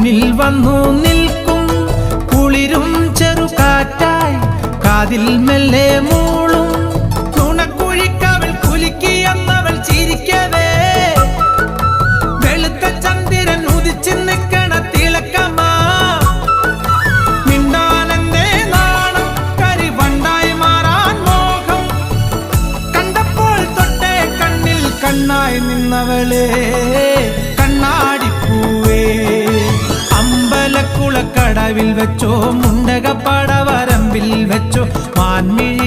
മുന്നിൽ വന്നു നിൽക്കും കുളിരും ചെറുകാറ്റായി കാതിൽ മെല്ലെ മൂളും നുണക്കുഴിക്കവൾ കുലുക്കിയെന്നവൾ ചിരിക്കവേ വെളുത്ത ചന്ദ്രൻ ഉദിച്ചു നിൽക്കണ തിളക്കമാ മിണ്ടാനെന്തേ നാണം കരിവണ്ടായി മാറാൻ മോഹം കണ്ടപ്പോൾ തൊട്ടേ കണ്ണിൽ കണ്ണായി നിന്നവളെ കണ്ണാടിപ്പൂവേ അമ്പലക്കുളക്കടവിൽ വെച്ചോ മുണ്ടകപ്പടവരമ്പിൽ വെച്ചോ മാൻമിഴി